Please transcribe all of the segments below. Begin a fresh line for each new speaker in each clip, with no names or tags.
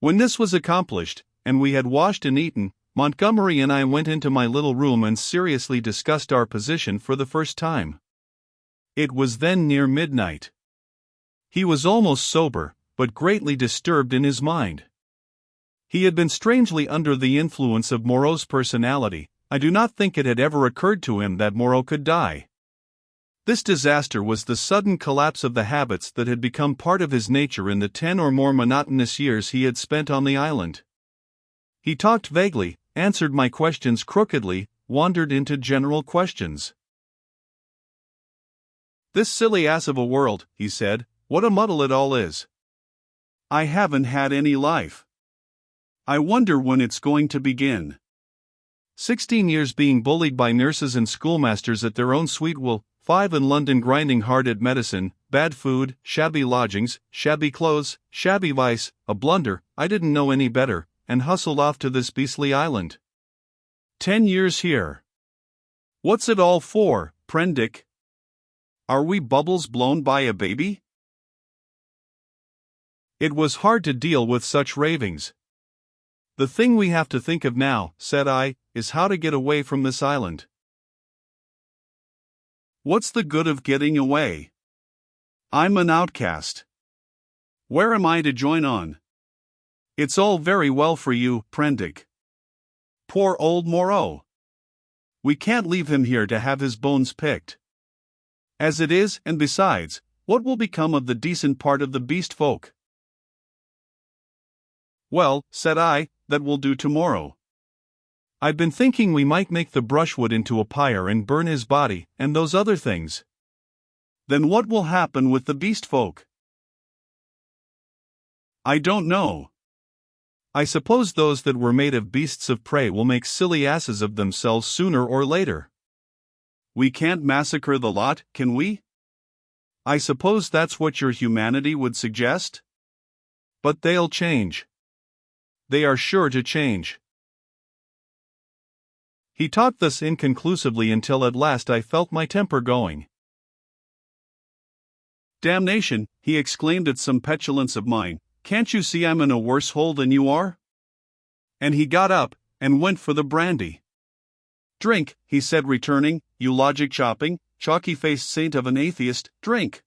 When this was accomplished, and we had washed and eaten, Montgomery and I went into my little room and seriously discussed our position for the first time. It was then near midnight. He was almost sober, but greatly disturbed in his mind. He had been strangely under the influence of Moreau's personality. I do not think it had ever occurred to him that Moreau could die. This disaster was the sudden collapse of the habits that had become part of his nature in the 10 or more monotonous years he had spent on the island. He talked vaguely, answered my questions crookedly, wandered into general questions. "This silly ass of a world," he said, "what a muddle it all is. I haven't had any life. I wonder when it's going to begin. 16 years being bullied by nurses and schoolmasters at their own sweet will, 5 in London grinding hard at medicine, bad food, shabby lodgings, shabby clothes, shabby vice, a blunder, I didn't know any better, and hustled off to this beastly island. 10 years here. What's it all for, Prendick? Are we bubbles blown by a baby?" It was hard to deal with such ravings. "The thing we have to think of now," said I, "is how to get away from this island." "What's the good of getting away? I'm an outcast. Where am I to join on? It's all very well for you, Prendick. Poor old Moreau. We can't leave him here to have his bones picked. As it is, and besides, what will become of the decent part of the beast folk?" "Well," said I, "that will do tomorrow. I've been thinking we might make the brushwood into a pyre and burn his body, and those other things." "Then what will happen with the beast folk?" "I don't know. I suppose those that were made of beasts of prey will make silly asses of themselves sooner or later. We can't massacre the lot, can we? I suppose that's what your humanity would suggest? But they'll change. They are sure to change." He talked thus inconclusively until at last I felt my temper going. "Damnation," he exclaimed at some petulance of mine, "can't you see I'm in a worse hole than you are?" And he got up, and went for the brandy. "Drink," he said, returning, "you logic-chopping, chalky-faced saint of an atheist, drink."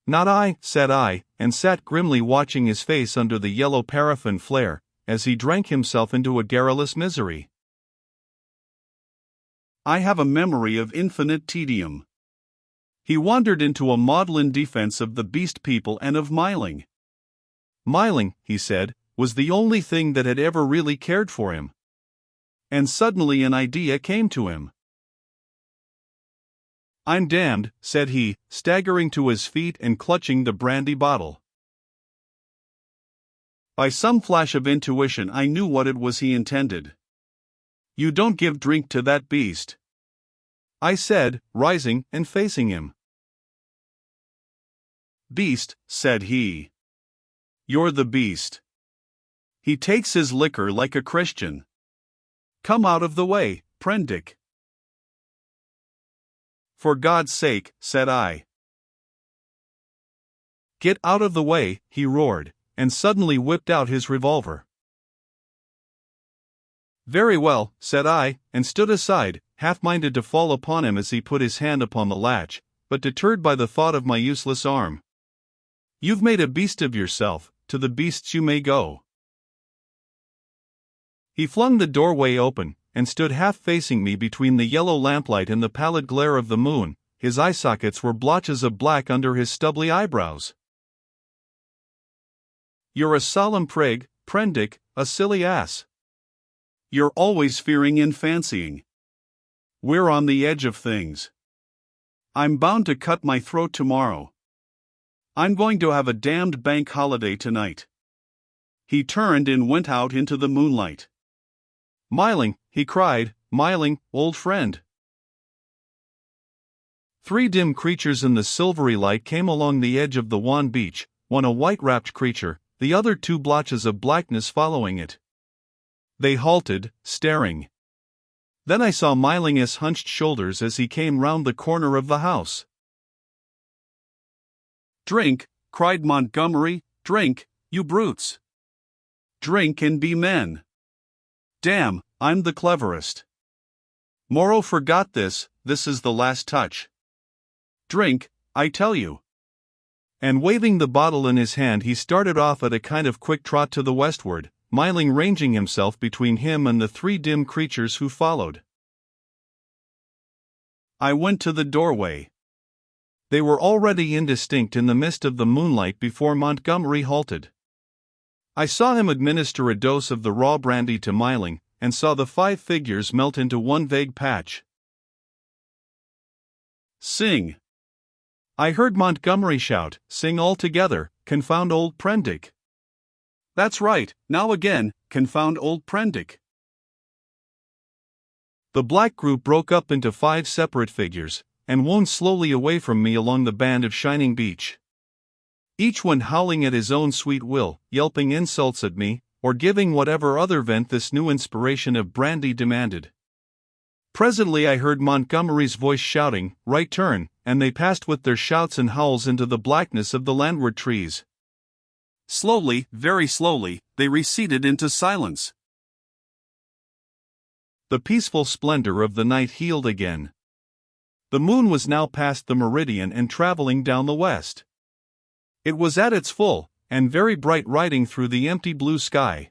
"Not I," said I, and sat grimly watching his face under the yellow paraffin flare, as he drank himself into a garrulous misery. "I have a memory of infinite tedium." He wandered into a maudlin defense of the beast people and of Miling. Miling, he said, was the only thing that had ever really cared for him. And suddenly an idea came to him. "I'm damned," said he, staggering to his feet and clutching the brandy bottle. By some flash of intuition I knew what it was he intended. "You don't give drink to that beast," I said, rising and facing him. "Beast," said he. "You're the beast. He takes his liquor like a Christian. Come out of the way, Prendick." "For God's sake," said I. "Get out of the way," he roared, and suddenly whipped out his revolver. "Very well," said I, and stood aside, half-minded to fall upon him as he put his hand upon the latch, but deterred by the thought of my useless arm. "You've made a beast of yourself, to the beasts you may go." He flung the doorway open, and stood half-facing me between the yellow lamplight and the pallid glare of the moon. His eye sockets were blotches of black under his stubbly eyebrows. "You're a solemn prig, Prendick, a silly ass. You're always fearing and fancying. We're on the edge of things. I'm bound to cut my throat tomorrow. I'm going to have a damned bank holiday tonight." He turned and went out into the moonlight. "Miling," he cried, "Miling, old friend." 3 dim creatures in the silvery light came along the edge of the wan beach, one a white-wrapped creature, the other 2 blotches of blackness following it. They halted, staring. Then I saw Miling's hunched shoulders as he came round the corner of the house. "Drink," cried Montgomery, "drink, you brutes. Drink and be men. Damn, I'm the cleverest. Moreau forgot this is the last touch. Drink, I tell you. And waving the bottle in his hand, he started off at a kind of quick trot to the westward, Myling ranging himself between him and the three dim creatures who followed. I went to the doorway. They were already indistinct in the mist of the moonlight before Montgomery halted. I saw him administer a dose of the raw brandy to Myling, and saw the 5 figures melt into one vague patch. Sing! I heard Montgomery shout, sing all together, confound old Prendick. That's right, now again, confound old Prendick. The black group broke up into 5 separate figures, and wound slowly away from me along the band of shining beach. Each one howling at his own sweet will, yelping insults at me, or giving whatever other vent this new inspiration of brandy demanded. Presently I heard Montgomery's voice shouting, right turn, and they passed with their shouts and howls into the blackness of the landward trees. Slowly, very slowly, they receded into silence. The peaceful splendor of the night healed again. The moon was now past the meridian and traveling down the west. It was at its full, and very bright, riding through the empty blue sky.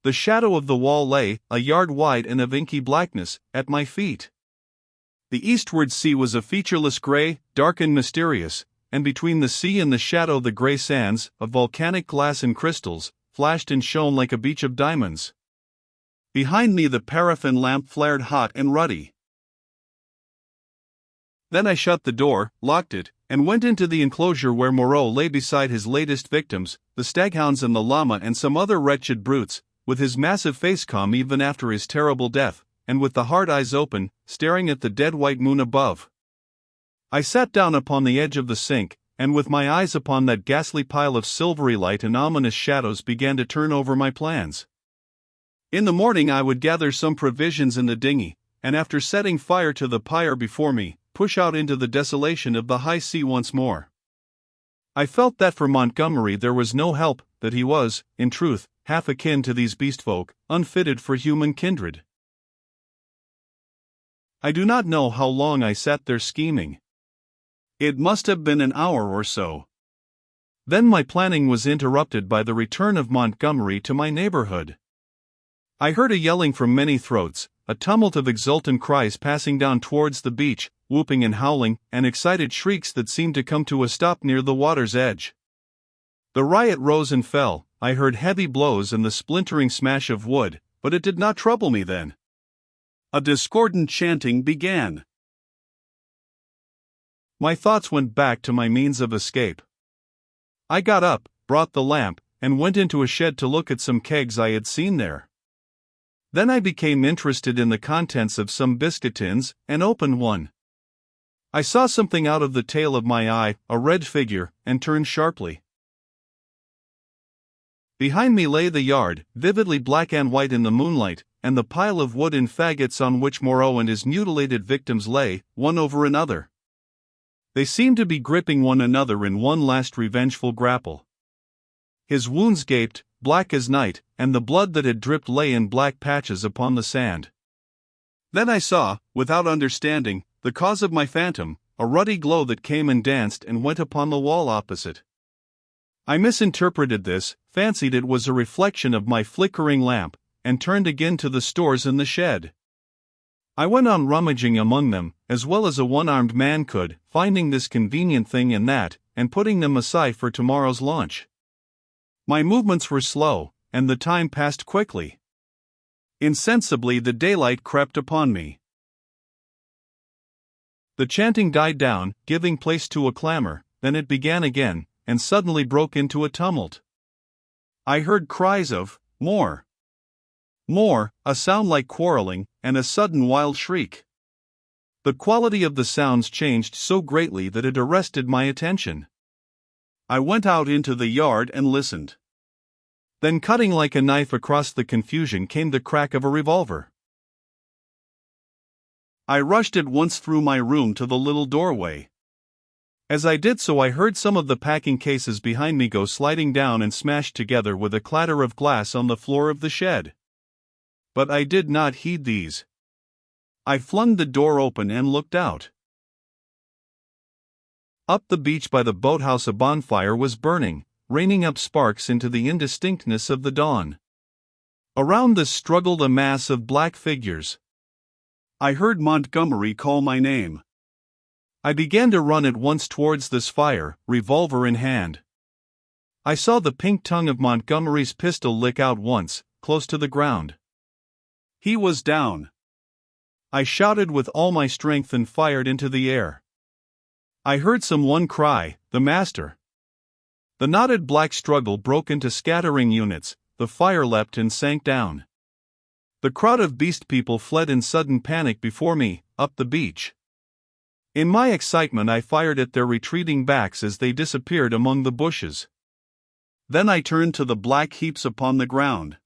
The shadow of the wall lay, a yard wide and of inky blackness, at my feet. The eastward sea was a featureless gray, dark and mysterious, and between the sea and the shadow the gray sands, of volcanic glass and crystals, flashed and shone like a beach of diamonds. Behind me the paraffin lamp flared hot and ruddy. Then I shut the door, locked it, and went into the enclosure where Moreau lay beside his latest victims, the staghounds and the llama and some other wretched brutes, with his massive face calm even after his terrible death, and with the hard eyes open, staring at the dead white moon above. I sat down upon the edge of the sink, and with my eyes upon that ghastly pile of silvery light and ominous shadows began to turn over my plans. In the morning I would gather some provisions in the dinghy, and after setting fire to the pyre before me, push out into the desolation of the high sea once more. I felt that for Montgomery there was no help, that he was, in truth, half akin to these beast folk, unfitted for human kindred. I do not know how long I sat there scheming. It must have been an hour or so. Then my planning was interrupted by the return of Montgomery to my neighborhood. I heard a yelling from many throats, a tumult of exultant cries passing down towards the beach, whooping and howling, and excited shrieks that seemed to come to a stop near the water's edge. The riot rose and fell. I heard heavy blows and the splintering smash of wood, but it did not trouble me then. A discordant chanting began. My thoughts went back to my means of escape. I got up, brought the lamp, and went into a shed to look at some kegs I had seen there. Then I became interested in the contents of some biscuit tins, and opened one. I saw something out of the tail of my eye, a red figure, and turned sharply. Behind me lay the yard, vividly black and white in the moonlight, and the pile of wood and faggots on which Moreau and his mutilated victims lay, one over another. They seemed to be gripping one another in one last revengeful grapple. His wounds gaped, black as night, and the blood that had dripped lay in black patches upon the sand. Then I saw, without understanding, the cause of my phantom, a ruddy glow that came and danced and went upon the wall opposite. I misinterpreted this, fancied it was a reflection of my flickering lamp, and turned again to the stores in the shed. I went on rummaging among them, as well as a one-armed man could, finding this convenient thing and that, and putting them aside for tomorrow's lunch. My movements were slow, and the time passed quickly. Insensibly the daylight crept upon me. The chanting died down, giving place to a clamor, then it began again, and suddenly broke into a tumult. I heard cries of, "More! More!" a sound like quarreling, and a sudden wild shriek. The quality of the sounds changed so greatly that it arrested my attention. I went out into the yard and listened. Then, cutting like a knife across the confusion, came the crack of a revolver. I rushed at once through my room to the little doorway. As I did so, I heard some of the packing cases behind me go sliding down and smashed together with a clatter of glass on the floor of the shed. But I did not heed these. I flung the door open and looked out. Up the beach by the boathouse a bonfire was burning, raining up sparks into the indistinctness of the dawn. Around this struggled a mass of black figures. I heard Montgomery call my name. I began to run at once towards this fire, revolver in hand. I saw the pink tongue of Montgomery's pistol lick out once, close to the ground. He was down. I shouted with all my strength and fired into the air. I heard someone cry, "The master!" The knotted black struggle broke into scattering units, the fire leapt and sank down. The crowd of beast people fled in sudden panic before me, up the beach. In my excitement I fired at their retreating backs as they disappeared among the bushes. Then I turned to the black heaps upon the ground.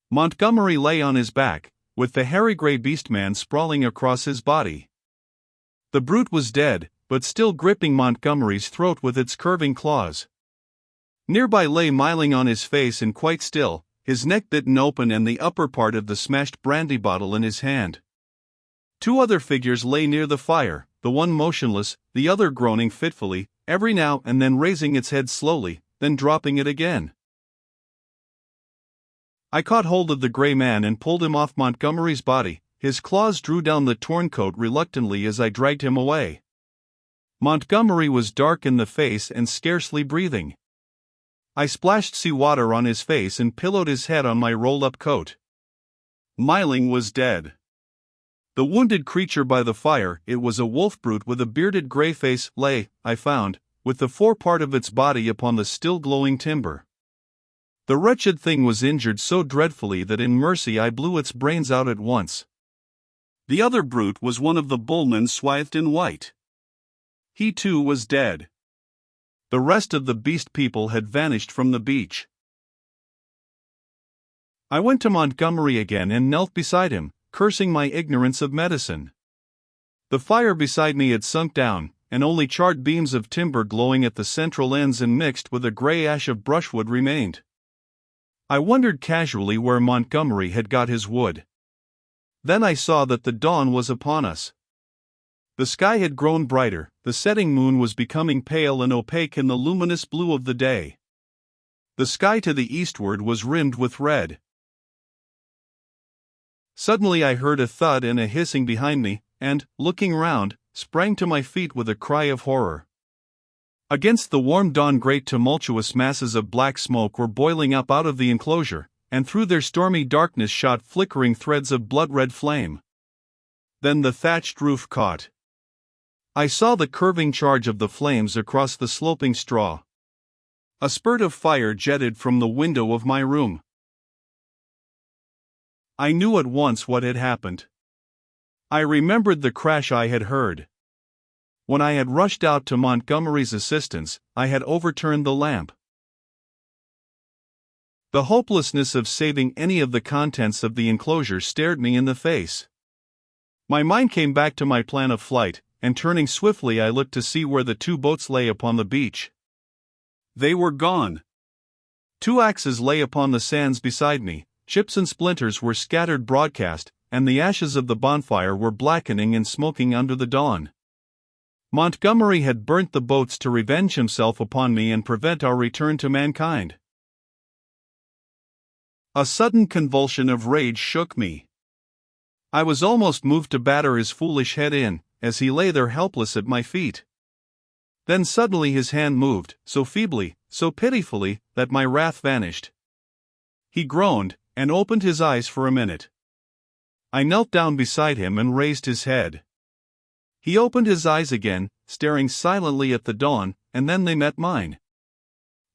Montgomery lay on his back, with the hairy gray beastman sprawling across his body. The brute was dead, but still gripping Montgomery's throat with its curving claws. Nearby lay Myling on his face and quite still, his neck bitten open and the upper part of the smashed brandy bottle in his hand. Two other figures lay near the fire, the one motionless, the other groaning fitfully, every now and then raising its head slowly, then dropping it again. I caught hold of the gray man and pulled him off Montgomery's body. His claws drew down the torn coat reluctantly as I dragged him away. Montgomery was dark in the face and scarcely breathing. I splashed seawater on his face and pillowed his head on my rolled-up coat. Myling was dead. The wounded creature by the fire, it was a wolf brute with a bearded gray face, lay, I found, with the forepart of its body upon the still glowing timber. The wretched thing was injured so dreadfully that in mercy I blew its brains out at once. The other brute was one of the bullmen swathed in white. He too was dead. The rest of the beast people had vanished from the beach. I went to Montgomery again and knelt beside him, cursing my ignorance of medicine. The fire beside me had sunk down, and only charred beams of timber glowing at the central ends and mixed with a gray ash of brushwood remained. I wondered casually where Montgomery had got his wood. Then I saw that the dawn was upon us. The sky had grown brighter, the setting moon was becoming pale and opaque in the luminous blue of the day. The sky to the eastward was rimmed with red. Suddenly I heard a thud and a hissing behind me, and, looking round, sprang to my feet with a cry of horror. Against the warm dawn great tumultuous masses of black smoke were boiling up out of the enclosure, and through their stormy darkness shot flickering threads of blood-red flame. Then the thatched roof caught. I saw the curving charge of the flames across the sloping straw. A spurt of fire jetted from the window of my room. I knew at once what had happened. I remembered the crash I had heard. When I had rushed out to Montgomery's assistance, I had overturned the lamp. The hopelessness of saving any of the contents of the enclosure stared me in the face. My mind came back to my plan of flight, and turning swiftly I looked to see where the two boats lay upon the beach. They were gone. Two axes lay upon the sands beside me, chips and splinters were scattered broadcast, and the ashes of the bonfire were blackening and smoking under the dawn. Montgomery had burnt the boats to revenge himself upon me and prevent our return to mankind. A sudden convulsion of rage shook me. I was almost moved to batter his foolish head in, as he lay there helpless at my feet. Then suddenly his hand moved, so feebly, so pitifully, that my wrath vanished. He groaned, and opened his eyes for a minute. I knelt down beside him and raised his head. He opened his eyes again, staring silently at the dawn, and then they met mine.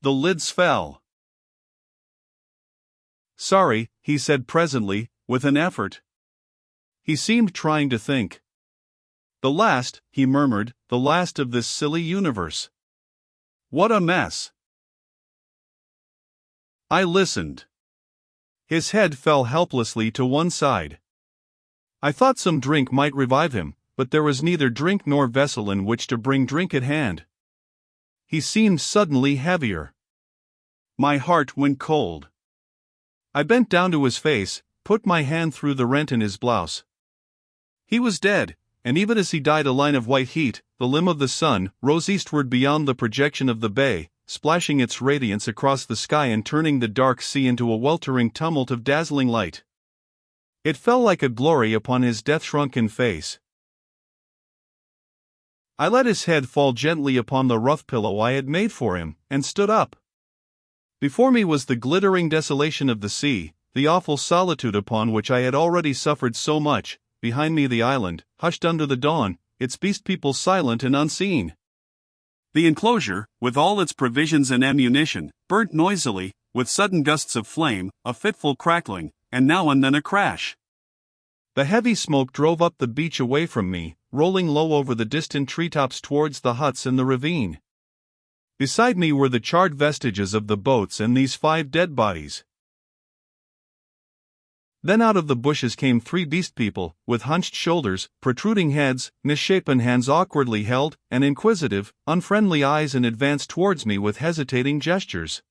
The lids fell. "Sorry," he said presently, with an effort. He seemed trying to think. "The last," he murmured, "the last of this silly universe. What a mess." I listened. His head fell helplessly to one side. I thought some drink might revive him, but there was neither drink nor vessel in which to bring drink at hand. He seemed suddenly heavier. My heart went cold. I bent down to his face, put my hand through the rent in his blouse. He was dead, and even as he died a line of white heat, the limb of the sun, rose eastward beyond the projection of the bay, splashing its radiance across the sky and turning the dark sea into a weltering tumult of dazzling light. It fell like a glory upon his death-shrunken face. I let his head fall gently upon the rough pillow I had made for him, and stood up. Before me was the glittering desolation of the sea, the awful solitude upon which I had already suffered so much. Behind me the island, hushed under the dawn, its beast people silent and unseen. The enclosure, with all its provisions and ammunition, burnt noisily, with sudden gusts of flame, a fitful crackling, and now and then a crash. The heavy smoke drove up the beach away from me, rolling low over the distant treetops towards the huts in the ravine. Beside me were the charred vestiges of the boats and these 5 dead bodies. Then out of the bushes came 3 beast people, with hunched shoulders, protruding heads, misshapen hands awkwardly held, and inquisitive, unfriendly eyes, and advanced towards me with hesitating gestures.